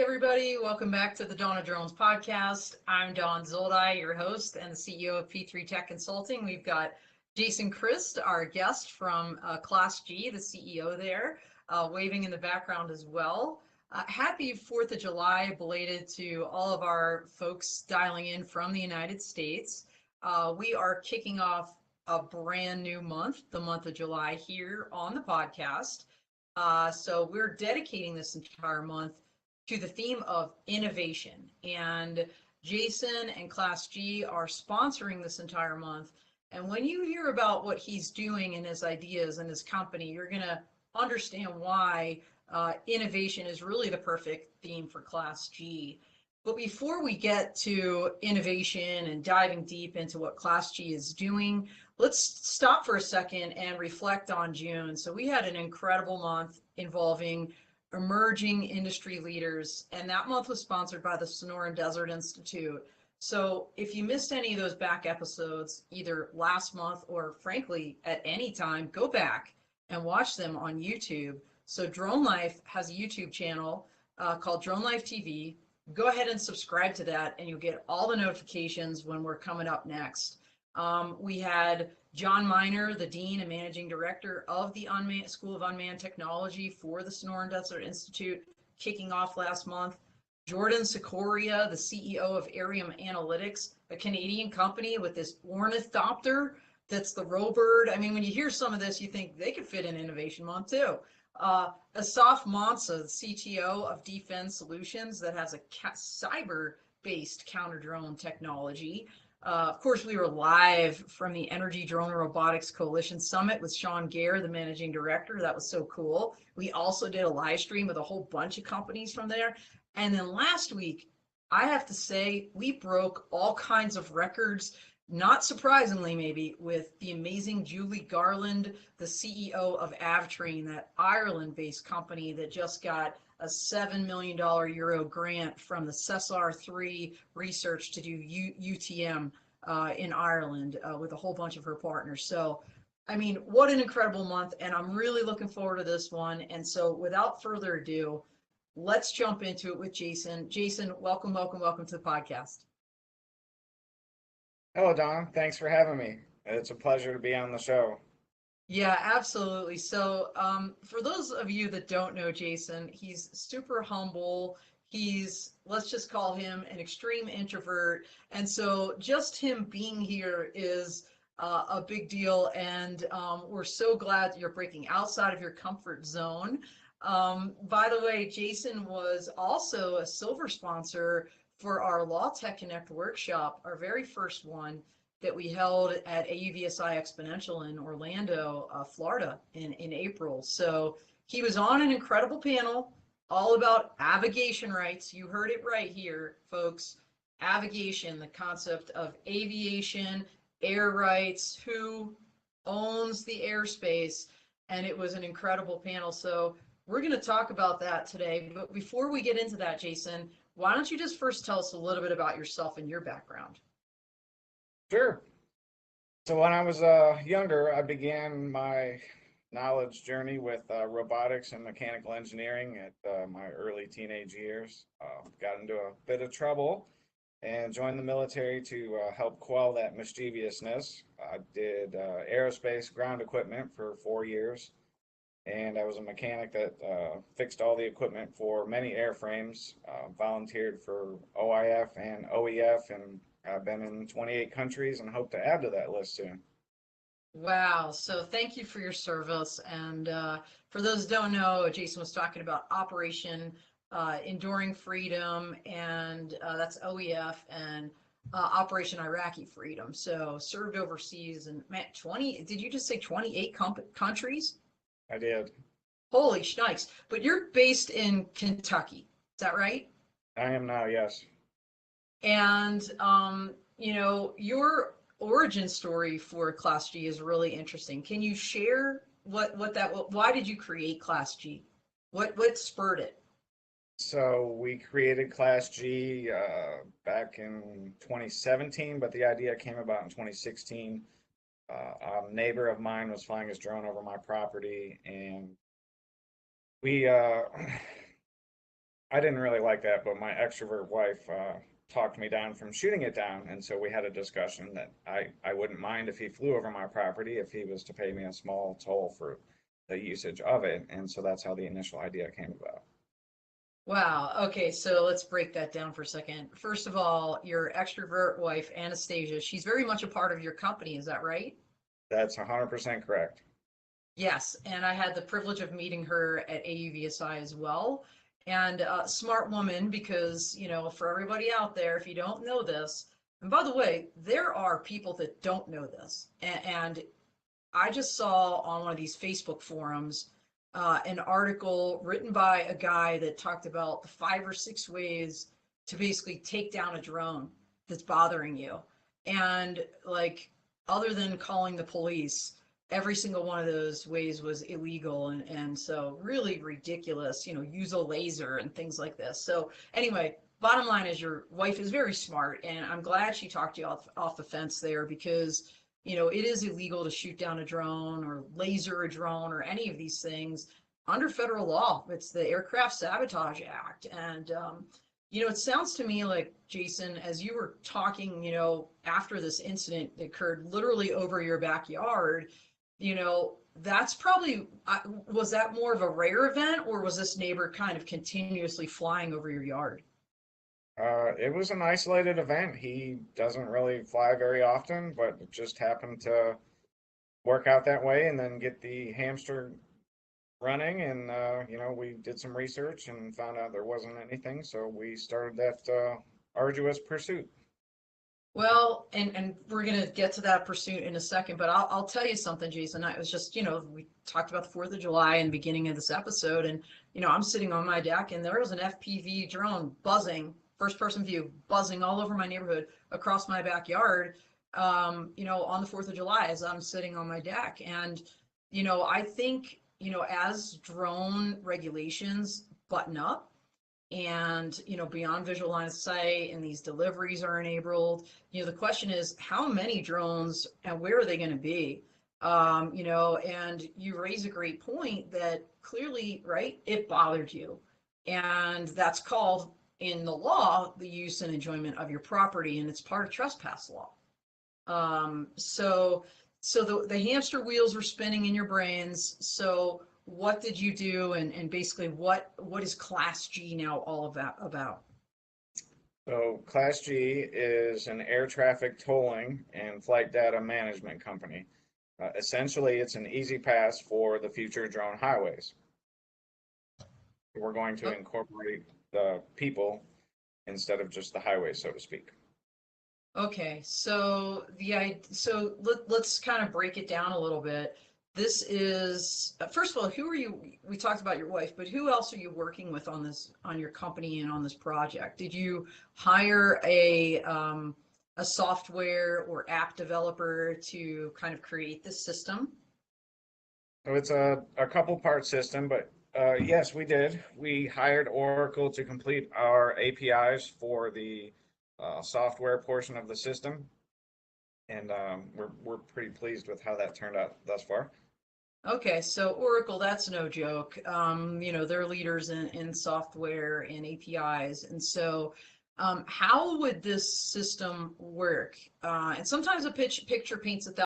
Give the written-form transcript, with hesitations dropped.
everybody. Welcome back to the Dawn of Drones podcast. I'm Dawn Zoldi, your host and the CEO of P3 Tech Consulting. We've got Jason Crist, our guest from Class G, the CEO there, waving in the background as well. Happy 4th of July belated to all of our folks dialing in from the United States. We are kicking off a brand new month, the month of July, here on the podcast. So we're dedicating this entire month to the theme of innovation. And Jason and Class G are sponsoring this entire month. And when you hear about what he's doing and his ideas and his company, you're going to understand why innovation is really the perfect theme for Class G. But before we get to innovation and diving deep into what Class G is doing, let's stop for a second and reflect on June. So we had an incredible month involving emerging industry leaders, and that month was sponsored by the Sonoran Desert Institute. So if you missed any of those back episodes, either last month or frankly at any time, go back and watch them on YouTube. So DroneLife has a YouTube channel called DroneLife TV. Go ahead and subscribe to that and you'll get all the notifications when we're coming up next. We had John Miner, the Dean and Managing Director of the School of Unmanned Technology for the Sonoran Desert Institute, kicking off last month. Jordan Sikoria, the CEO of Arium Analytics, a Canadian company with this ornithopter that's the Robird. I mean, when you hear some of this, you think they could fit in Innovation Month too. Asaf Mansa, the CTO of Defense Solutions, that has a cyber-based counter-drone technology. Of course, we were live from the Energy Drone and Robotics Coalition Summit with Sean Gare, the managing director. That was so cool. We also did a live stream with a whole bunch of companies from there. And then last week, I have to say, we broke all kinds of records, not surprisingly maybe, with the amazing Julie Garland, the CEO of Avtrain, that Ireland-based company that just got a $7 million Euro grant from the CESAR-3 research to do UTM in Ireland with a whole bunch of her partners. So, I mean, what an incredible month, and I'm really looking forward to this one. And so without further ado, let's jump into it with Jason. Jason, welcome to the podcast. Hello, Don. Thanks for having me. It's a pleasure to be on the show. Yeah, absolutely. So for those of you that don't know Jason, he's super humble. Let's just call him an extreme introvert. And so just him being here is a big deal. And we're so glad that you're breaking outside of your comfort zone. By the way, Jason was also a silver sponsor for our Law Tech Connect workshop, our very first one that we held at AUVSI Exponential in Orlando, Florida in April. So he was on an incredible panel all about avigation rights. You heard it right here, folks. Avigation, the concept of aviation, air rights, who owns the airspace, and it was an incredible panel. So we're going to talk about that today. But before we get into that, Jason, why don't you just first tell us a little bit about yourself and your background? Sure. So when I was younger, I began my knowledge journey with robotics and mechanical engineering at my early teenage years. Got into a bit of trouble and joined the military to help quell that mischievousness. I did aerospace ground equipment for 4 years, and I was a mechanic that fixed all the equipment for many airframes, volunteered for OIF and OEF, and I've been in 28 countries and hope to add to that list soon. Wow. So thank you for your service. And for those who don't know, Jason was talking about Operation Enduring Freedom, and that's OEF, and Operation Iraqi Freedom. So served overseas, and man, did you just say 28 countries? I did. Holy shnikes. But you're based in Kentucky. Is that right? I am now, yes. And, your origin story for Class G is really interesting. Can you share why did you create Class G? What spurred it? So we created Class G back in 2017, but the idea came about in 2016. A neighbor of mine was flying his drone over my property, and we I didn't really like that, but my extrovert wife talked me down from shooting it down, and so we had a discussion that I wouldn't mind if he flew over my property if he was to pay me a small toll for the usage of it, and so that's how the initial idea came about. Wow. Okay, so let's break that down for a second. First of all, your extrovert wife, Anastasia, she's very much a part of your company, is that right? That's 100% correct. Yes, and I had the privilege of meeting her at AUVSI as well. And smart woman, because, for everybody out there, if you don't know this, and by the way, there are people that don't know this. And I just saw on one of these Facebook forums an article written by a guy that talked about the 5 or 6 ways to basically take down a drone that's bothering you. And like, other than calling the police, every single one of those ways was illegal. And so really ridiculous, use a laser and things like this. So anyway, bottom line is your wife is very smart, and I'm glad she talked you off the fence there, because it is illegal to shoot down a drone or laser a drone or any of these things under federal law. It's the Aircraft Sabotage Act. And, it sounds to me like, Jason, as you were talking, after this incident occurred literally over your backyard, that's probably, was that more of a rare event, or was this neighbor kind of continuously flying over your yard? It was an isolated event. He doesn't really fly very often, but it just happened to work out that way and then get the hamster running. And, we did some research and found out there wasn't anything. So we started that arduous pursuit. Well, and we're gonna get to that pursuit in a second, but I'll tell you something, Jason. I was just, we talked about the 4th of July in the beginning of this episode, and I'm sitting on my deck, and there was an FPV drone buzzing, first person view, buzzing all over my neighborhood across my backyard, on the 4th of July as I'm sitting on my deck. And, I think, as drone regulations button up, and beyond visual line of sight, and these deliveries are enabled, the question is, how many drones and where are they going to be? And you raise a great point that clearly, right, it bothered you, and that's called in the law the use and enjoyment of your property, and it's part of trespass law. So the hamster wheels were spinning in your brains. So what did you do, and basically what is Class G now all about? So Class G is an air traffic tolling and flight data management company. Essentially, it's an easy pass for the future drone highways. We're going to incorporate the people instead of just the highways, so to speak. Okay, so let's kind of break it down a little bit. This is, first of all, who are you? We talked about your wife, but who else are you working with on your company and on this project? Did you hire a software or app developer to kind of create this system? So it's a couple part system, but yes, we did. We hired Oracle to complete our APIs for the software portion of the system, and we're pretty pleased with how that turned out thus far. Okay, so Oracle, that's no joke. They're leaders in software and APIs. And so how would this system work? And sometimes a picture paints